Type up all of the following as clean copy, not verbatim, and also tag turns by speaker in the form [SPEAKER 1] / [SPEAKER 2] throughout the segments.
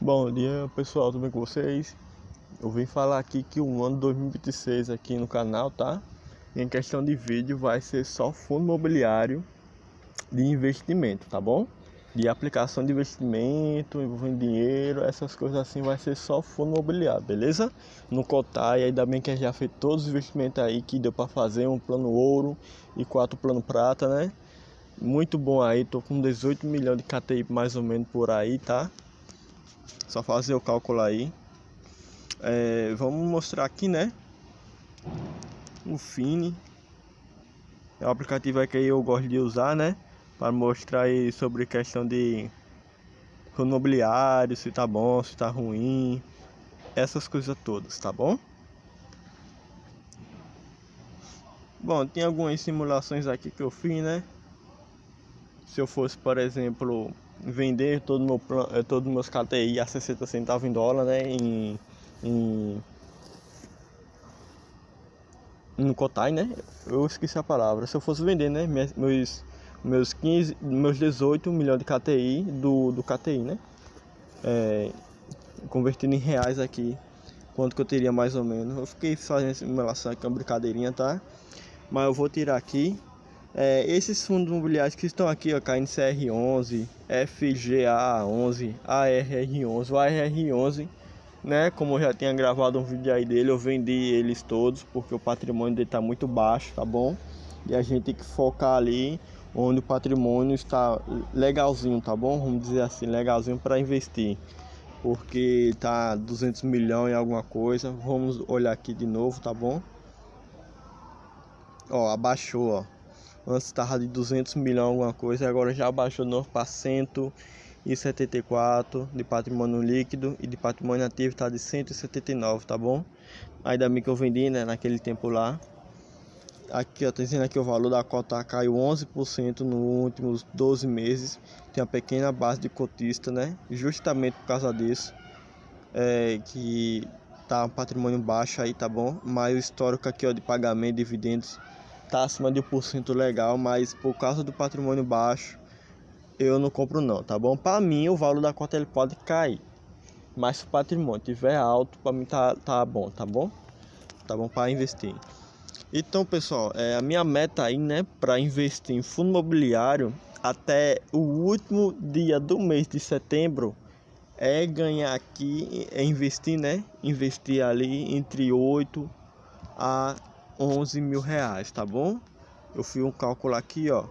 [SPEAKER 1] Bom dia pessoal, tudo bem com vocês? Eu vim falar aqui que o ano 2026 aqui no canal, tá? Em questão de vídeo vai ser só fundo imobiliário de investimento, tá bom? De aplicação de investimento, envolvendo dinheiro, essas coisas assim, vai ser só fundo imobiliário, beleza? No Cotai, ainda bem que já fez todos os investimentos aí que deu para fazer, um plano ouro e 4 plano prata, né? Muito bom aí, tô com 18 milhões de KTI mais ou menos por aí, tá? Só fazer o cálculo aí. Vamos mostrar aqui, né? O Fini é um aplicativo aí que eu gosto de usar, né? Para mostrar aí sobre questão de fundo imobiliário, se tá bom, se tá ruim, essas coisas todas, tá bom? Bom, tem algumas simulações aqui que eu fiz, né? Se eu fosse, por exemplo, vender todos os meus KTI a 60 centavos em dólar, né? No Cotai, né? Eu esqueci a palavra. Se eu fosse vender, né? Meus 18 milhões de KTI do KTI, né? Convertendo em reais aqui, quanto que eu teria mais ou menos. Eu fiquei fazendo simulação aqui, uma brincadeirinha, tá? Mas eu vou tirar aqui. Esses fundos imobiliários que estão aqui, ó, KNCR11, FGA11, ARR11, o ARR11, né? Como eu já tinha gravado um vídeo aí dele, eu vendi eles todos porque o patrimônio dele tá muito baixo, tá bom? E a gente tem que focar ali onde o patrimônio está legalzinho, tá bom? Vamos dizer assim, legalzinho para investir. Porque tá 200 milhões em alguma coisa. Vamos olhar aqui de novo, tá bom? Ó, abaixou, ó. Antes estava de 200 milhões alguma coisa, agora já abaixou novo para 174 de patrimônio líquido e de patrimônio ativo está de 179, tá bom? Ainda bem que eu vendi, né, naquele tempo lá. Aqui, ó, tá dizendo aqui o valor da cota caiu 11% nos últimos 12 meses. Tem uma pequena base de cotista, né? Justamente por causa disso, que tá um patrimônio baixo aí, tá bom? Mas o histórico aqui, ó, de pagamento de dividendos tá acima de 1% legal, mas por causa do patrimônio baixo eu não compro não, tá bom? Para mim o valor da cota ele pode cair, mas se o patrimônio tiver alto, para mim tá bom, tá bom? Tá bom para investir. Então pessoal, a minha meta aí, né, para investir em fundo imobiliário até o último dia do mês de setembro é ganhar aqui, investir, né? Investir ali entre 8 a 11 mil reais, tá bom? Eu fiz um cálculo aqui, ó.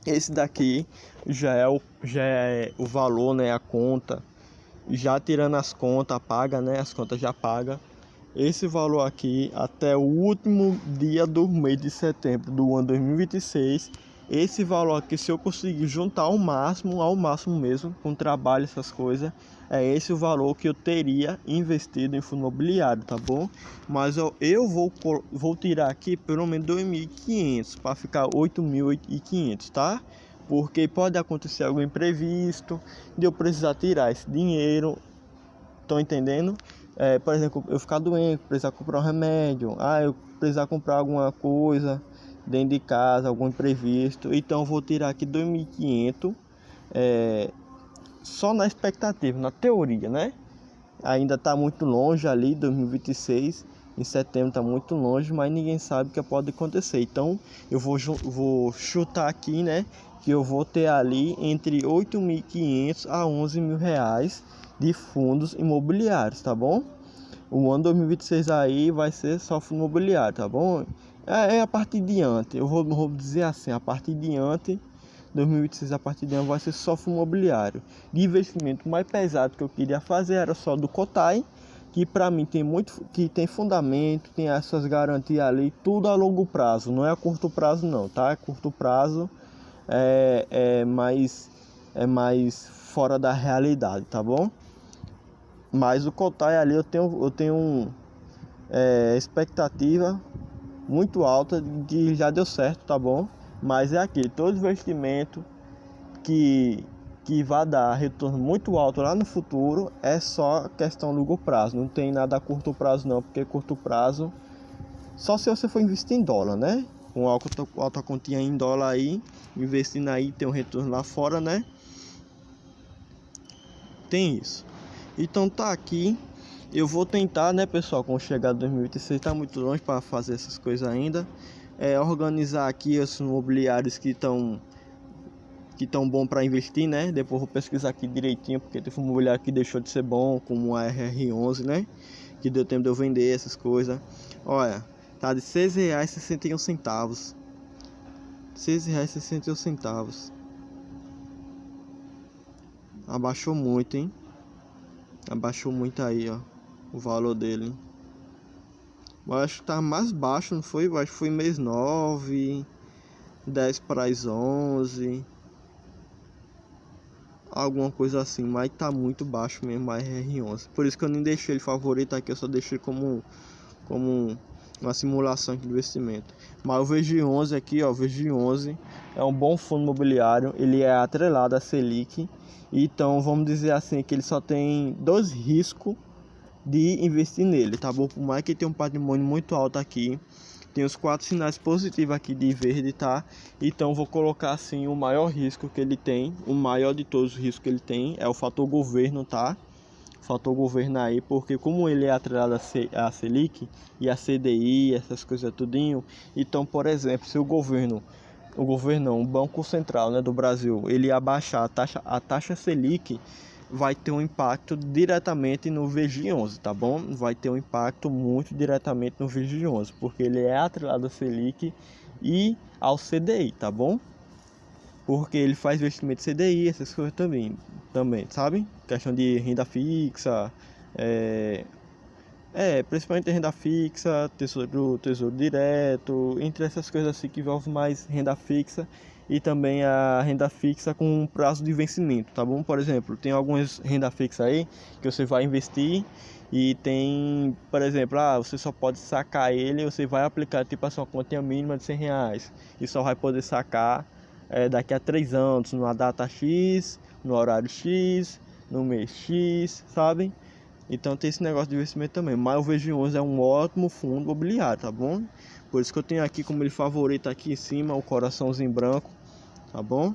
[SPEAKER 1] Esse daqui já é o valor, né? A conta, já tirando as contas, paga, né? As contas já paga. Esse valor aqui até o último dia do mês de setembro do ano 2026. Esse valor aqui, se eu conseguir juntar ao máximo mesmo, com trabalho, essas coisas, é esse o valor que eu teria investido em fundo imobiliário, tá bom? Mas eu vou tirar aqui pelo menos 2.500 para ficar 8.500, tá? Porque pode acontecer algum imprevisto de eu precisar tirar esse dinheiro, estão entendendo? Por exemplo, eu ficar doente, precisar comprar um remédio, eu precisar comprar alguma coisa dentro de casa, algum imprevisto, então eu vou tirar aqui 2.500, só na expectativa, na teoria, né? Ainda está muito longe ali, 2026, em setembro está muito longe, mas ninguém sabe o que pode acontecer. Então eu vou chutar aqui, né, que eu vou ter ali entre 8.500 a 11 mil reais de fundos imobiliários, tá bom? O ano 2026 aí vai ser só fundo imobiliário, tá bom? A partir de diante, eu vou dizer assim, a partir de diante, 2026 a partir de ano vai ser só fundo imobiliário. De investimento mais pesado que eu queria fazer era só do Cotai, que para mim que tem fundamento, tem essas garantias ali, tudo a longo prazo, não é a curto prazo não, tá? A curto prazo é mais fora da realidade, tá bom? Mas o Cotai ali eu tenho expectativa muito alta de que já deu certo, tá bom? Mas é aqui, todo investimento que vai dar retorno muito alto lá no futuro é só questão longo prazo, não tem nada a curto prazo não, porque curto prazo só se você for investir em dólar, né? Com alta continha em dólar aí, investindo aí tem um retorno lá fora, né? tem isso. Então tá aqui. Eu vou tentar, né, pessoal, quando chegar 2026, tá muito longe para fazer essas coisas ainda. Organizar aqui os imobiliários que estão bom para investir, né? Depois vou pesquisar aqui direitinho, porque teve um imobiliário que deixou de ser bom, como a RR11, né? Que deu tempo de eu vender essas coisas. Olha, tá de R$ 6,61. R$ 6,61. Abaixou muito, hein? Abaixou muito aí, ó, o valor dele. Eu acho que tá mais baixo, não foi? Eu acho que foi mês 9, 10 para as 11, alguma coisa assim, mas tá muito baixo mesmo a RR11. Por isso que eu nem deixei ele favorito aqui, eu só deixei como uma simulação aqui de investimento. Mas o VG11 aqui, ó, o VG11 é um bom fundo imobiliário, ele é atrelado à Selic, então vamos dizer assim que ele só tem dois riscos de investir nele, tá bom? Por mais que tenha um patrimônio muito alto aqui, tem os 4 sinais positivos aqui de verde, tá? Então vou colocar assim o maior risco que ele tem, o maior de todos os riscos que ele tem é o fator governo, tá? Fator governo aí, porque como ele é atrelado a Selic e a CDI, essas coisas tudinho, então, por exemplo, se o governo não, o Banco Central, né, do Brasil, ele abaixar a taxa Selic, vai ter um impacto diretamente no VG11, tá bom? Vai ter um impacto muito diretamente no VG11, porque ele é atrelado a Selic e ao CDI, tá bom? Porque ele faz investimento em CDI, essas coisas também, sabe? Questão de renda fixa, principalmente renda fixa, tesouro direto, entre essas coisas assim que envolvem mais renda fixa e também a renda fixa com prazo de vencimento, tá bom? Por exemplo, tem algumas renda fixa aí que você vai investir e tem, por exemplo, você só pode sacar ele, você vai aplicar tipo a sua quantia mínima de R$ 100 e só vai poder sacar daqui a 3 anos, numa data X, no horário X, no mês X, sabe? Então tem esse negócio de investimento também. Mas o VG11 é um ótimo fundo imobiliário, tá bom? Por isso que eu tenho aqui como ele favorito aqui em cima, o coraçãozinho branco, tá bom?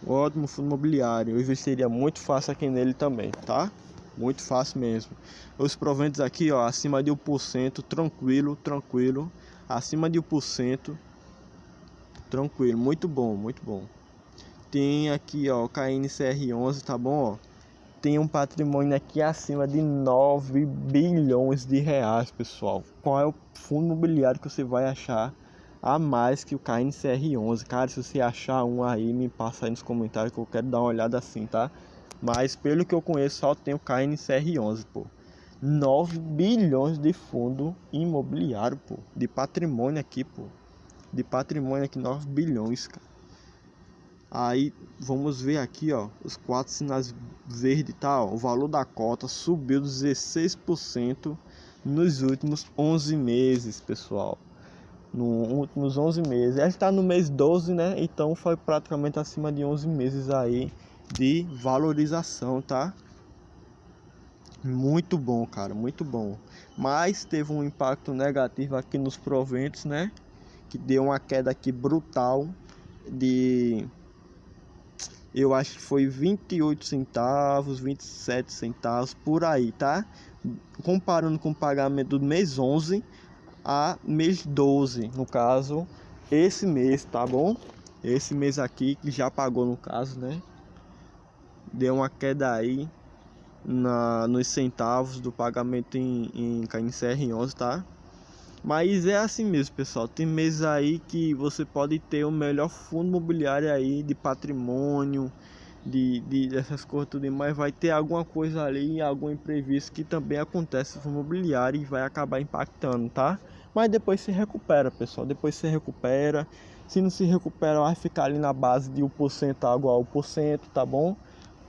[SPEAKER 1] Ótimo fundo imobiliário. Eu investiria muito fácil aqui nele também, tá? Muito fácil mesmo. Os proventos aqui, ó, acima de 1%, tranquilo. Acima de 1%, tranquilo. Muito bom, muito bom. Tem aqui, ó, o KNCR11, tá bom, ó? Tem um patrimônio aqui acima de 9 bilhões de reais, pessoal. Qual é o fundo imobiliário que você vai achar a mais que o KNCR11? Cara, se você achar um aí, me passa aí nos comentários que eu quero dar uma olhada assim, tá? Mas pelo que eu conheço, só tem o KNCR11, pô. 9 bilhões de fundo imobiliário, pô. De patrimônio aqui, pô. De patrimônio aqui, 9 bilhões, cara. Aí vamos ver aqui, ó, os 4 sinais verde, tá, ó, o valor da cota subiu 16% nos últimos 11 meses, pessoal. Nos últimos 11 meses. Ela está no mês 12, né? Então foi praticamente acima de 11 meses aí de valorização, tá? Muito bom, cara, muito bom. Mas teve um impacto negativo aqui nos proventos, né? Que deu uma queda aqui brutal de, eu acho que foi 28 centavos, 27 centavos, por aí, tá? Comparando com o pagamento do mês 11 a mês 12, no caso, esse mês, tá bom? Esse mês aqui, que já pagou no caso, né? Deu uma queda aí nos centavos do pagamento em KNCR11, tá? Mas é assim mesmo, pessoal. Tem meses aí que você pode ter o melhor fundo imobiliário aí de patrimônio, dessas coisas tudo, mas vai ter alguma coisa ali, algum imprevisto que também acontece no fundo imobiliário e vai acabar impactando, tá? Mas depois se recupera, pessoal. Depois se recupera. Se não se recupera, vai ficar ali na base de 1% igual a 1%, tá bom?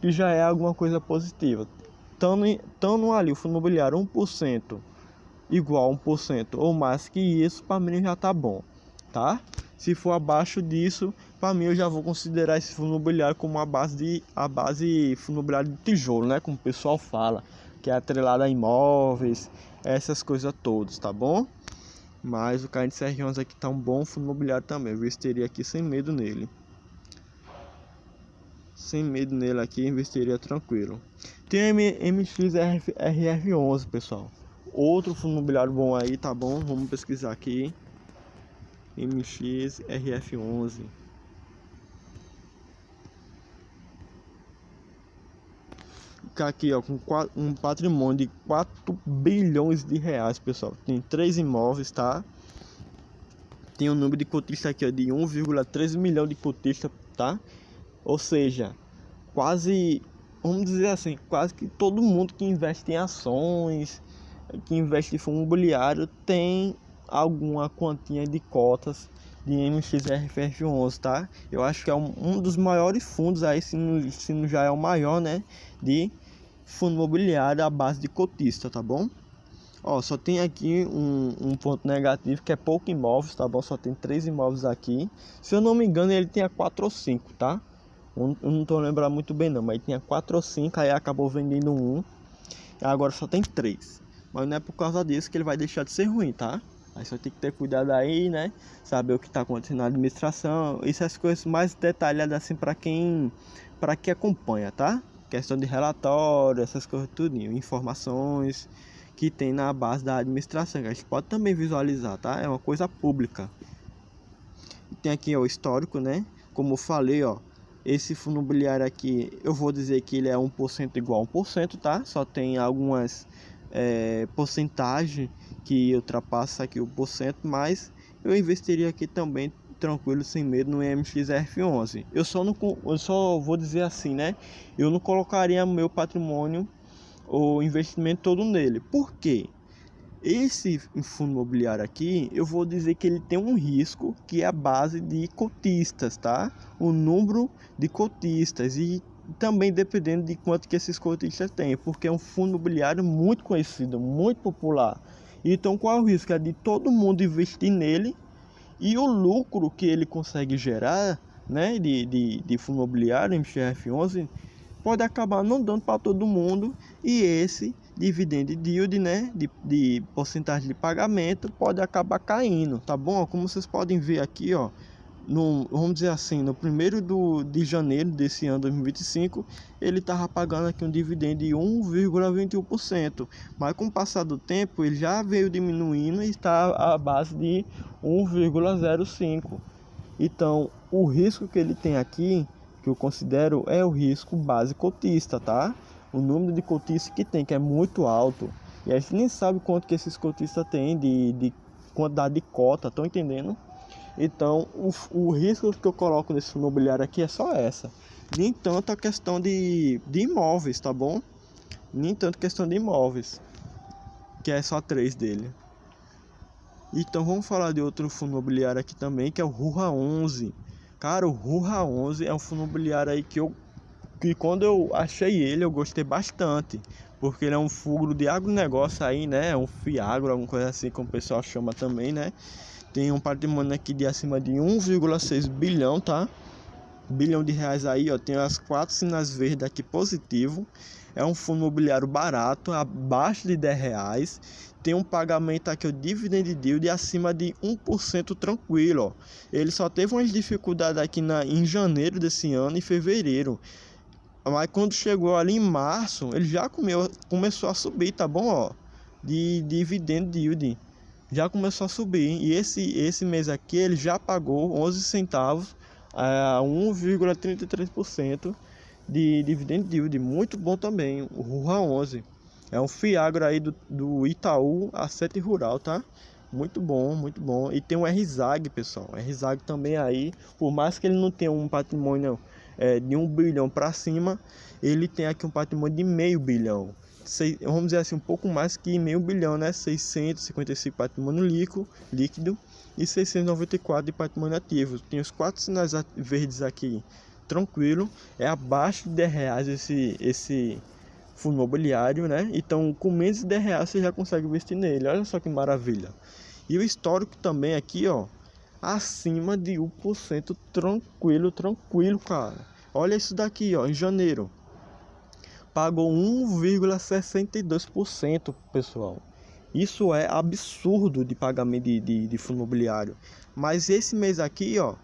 [SPEAKER 1] Que já é alguma coisa positiva. Tando ali o fundo imobiliário 1%, igual a 1% ou mais que isso, para mim já tá bom, tá? Se for abaixo disso, para mim eu já vou considerar esse fundo imobiliário como a base fundo imobiliário de tijolo, né? Como o pessoal fala, que é atrelado a imóveis, essas coisas todas, tá bom? Mas o KNCR11 aqui tá um bom fundo imobiliário também. Eu investiria aqui sem medo nele. Sem medo nele aqui, investiria tranquilo. Tem MXRF11, pessoal. Outro fundo imobiliário bom aí, tá bom? Vamos pesquisar aqui. MXRF11. Ficar aqui, ó, com um patrimônio de 4 bilhões de reais, pessoal. Tem 3 imóveis, tá? Tem um número de cotistas aqui, ó, de 1,3 milhão de cotistas, tá? Ou seja, quase, vamos dizer assim, quase que todo mundo que investe em ações, que investe em fundo imobiliário, tem alguma quantia de cotas de MXRF11, tá? Eu acho que é um dos maiores fundos aí, se não já é o maior, né? De fundo imobiliário à base de cotista, tá bom? Ó, só tem aqui um ponto negativo, que é pouco imóveis, tá bom? Só tem 3 imóveis aqui. Se eu não me engano, ele tinha 4 ou 5, tá? Eu não tô lembrando muito bem não, mas tinha 4 ou 5, aí acabou vendendo um. Agora só tem 3. Mas não é por causa disso que ele vai deixar de ser ruim, tá? Aí só tem que ter cuidado aí, né? Saber o que tá acontecendo na administração. Essas coisas mais detalhadas assim para quem acompanha, tá? Questão de relatório, essas coisas tudinho, informações que tem na base da administração, que a gente pode também visualizar, tá? É uma coisa pública. Tem aqui, ó, o histórico, né? Como eu falei, ó, esse fundo imobiliário aqui, eu vou dizer que ele é 1% igual a 1%, tá? Só tem algumas porcentagem que ultrapassa aqui o porcento, mas eu investiria aqui também tranquilo, sem medo, no MXRF11. Eu só vou dizer assim, né? Eu não colocaria meu patrimônio ou investimento todo nele. Por quê? Esse fundo imobiliário aqui, eu vou dizer que ele tem um risco que é a base de cotistas, tá? O número de cotistas e também dependendo de quanto que esses cotistas têm, porque é um fundo imobiliário muito conhecido, muito popular. Então, qual é o risco? É de todo mundo investir nele e o lucro que ele consegue gerar, né, de fundo imobiliário, MXRF11, pode acabar não dando para todo mundo, e esse dividend yield, né, de porcentagem de pagamento, pode acabar caindo, tá bom? Como vocês podem ver aqui, ó, vamos dizer assim, no 1º de janeiro desse ano 2025, ele estava pagando aqui um dividendo de 1,21%, mas com o passar do tempo ele já veio diminuindo e está à base de 1,05%. Então, o risco que ele tem aqui, que eu considero, é o risco base cotista, tá? O número de cotistas que tem, que é muito alto. E a gente nem sabe quanto que esses cotistas têm de quantidade de cota, estão entendendo? Então, o risco que eu coloco nesse imobiliário aqui é só essa. Nem tanto a questão de imóveis, tá bom? Nem tanto questão de imóveis, que é só 3 dele. Então vamos falar de outro fundo imobiliário aqui também, que é o RURA 11. Cara, o RURA 11 é um fundo imobiliário aí que quando eu achei ele, eu gostei bastante. Porque ele é um fundo de agronegócio aí, né? É um FIAGRO, alguma coisa assim, como o pessoal chama também, né? Tem um patrimônio aqui de acima de 1,6 bilhão, tá? Bilhão de reais aí, ó. Tem as 4 sinais verdes aqui positivo. É um fundo imobiliário barato, abaixo de R$10. Tem um pagamento aqui, o dividend yield, acima de 1% tranquilo, ó. Ele só teve umas dificuldades aqui em janeiro desse ano e fevereiro. Mas quando chegou ali em março, ele já começou a subir, tá bom, ó? De dividend yield. Já começou a subir. E esse mês aqui ele já pagou 11 centavos a 1,33% de dividend yield. Muito bom também, o RURA 11. É um FIAGRO aí do Itaú Asset Rural, tá? Muito bom, muito bom. E tem um RZAG, pessoal. RZAG também aí, por mais que ele não tenha um patrimônio de 1 bilhão para cima, ele tem aqui um patrimônio de meio bilhão. Vamos dizer assim, um pouco mais que meio bilhão, né? 655 patrimônio líquido e 694 de patrimônio ativo. Tem os 4 sinais verdes aqui, tranquilo. É abaixo de R$10 esse fundo imobiliário, né? Então, com menos de R$10 você já consegue investir nele. Olha só que maravilha. E o histórico também aqui, ó, acima de 1%, tranquilo, cara. Olha isso daqui, ó, em janeiro pagou 1,62%, pessoal. Isso é absurdo de pagamento de fundo imobiliário. Mas esse mês aqui, ó,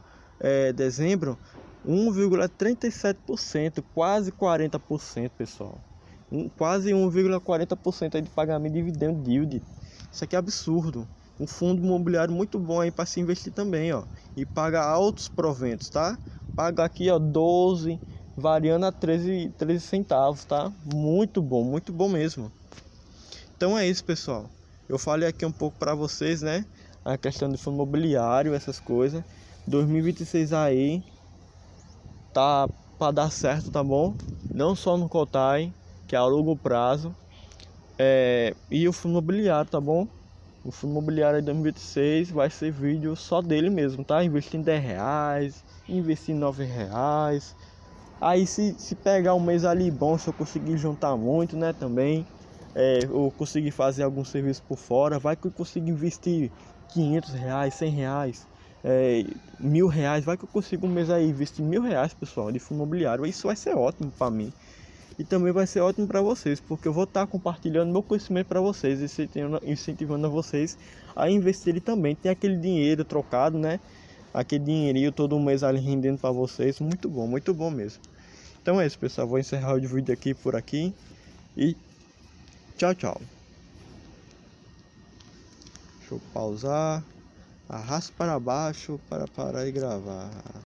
[SPEAKER 1] dezembro, 1,37%, quase 40%, pessoal. quase 1,40% aí de pagamento de dividendo yield. Isso aqui é absurdo. Um fundo imobiliário muito bom aí para se investir também, ó. E paga altos proventos, tá? Paga aqui, ó, 12, variando a 13 centavos, tá? Muito bom mesmo. Então é isso, pessoal. Eu falei aqui um pouco para vocês, né? A questão do fundo imobiliário, essas coisas. 2026 aí tá para dar certo, tá bom? Não só no Cotai, que é a longo prazo, e o fundo imobiliário, tá bom? O fundo imobiliário de 2026 vai ser vídeo só dele mesmo, tá? Investir em R$10, investir em R$9. Aí se pegar um mês ali bom, se eu conseguir juntar muito, né, também, ou conseguir fazer algum serviço por fora, vai que eu consigo investir R$500, R$100, R$1.000, vai que eu consigo um mês aí investir R$1.000, pessoal, de fundo imobiliário. Isso vai ser ótimo para mim. E também vai ser ótimo para vocês, porque eu vou estar compartilhando meu conhecimento para vocês, incentivando a vocês a investirem também. Tem aquele dinheiro trocado, né? Aquele dinheirinho todo mês ali rendendo para vocês. Muito bom mesmo. Então é isso, pessoal. Vou encerrar o vídeo aqui por aqui. E tchau, tchau. Deixa eu pausar. Arrasto para baixo para parar e gravar.